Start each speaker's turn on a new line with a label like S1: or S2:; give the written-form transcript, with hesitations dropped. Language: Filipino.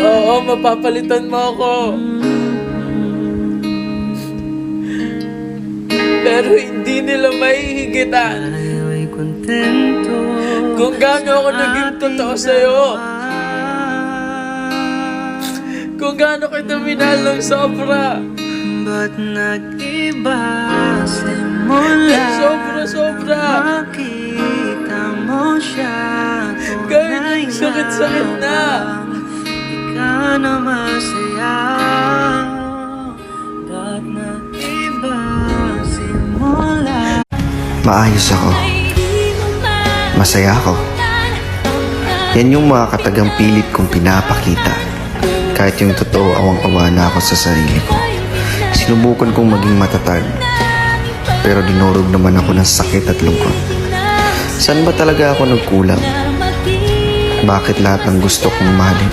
S1: Oo, mapapalitan mo ako. Pero hindi nila mahihigitan kung gaano ako naging totoo sa'yo. Kung gaano kita minahal ng sobra.
S2: Ba't nag-iba simula?
S1: Sobra.
S2: Makita mo siya
S1: Kahit yung sakit-sakit na.
S2: Di ka na masaya. Ba't nag-iba simula?
S3: Maayos ako. Masaya ako. Yan yung mga katagang pilit kong pinapakita. Kahit yung totoo, awang-awa na ako sa sarili ko. Sinubukan kong maging matatag, pero dinurog naman ako ng sakit at lungkot. Saan ba talaga ako nagkulang? Bakit lahat ng gusto kong mahalin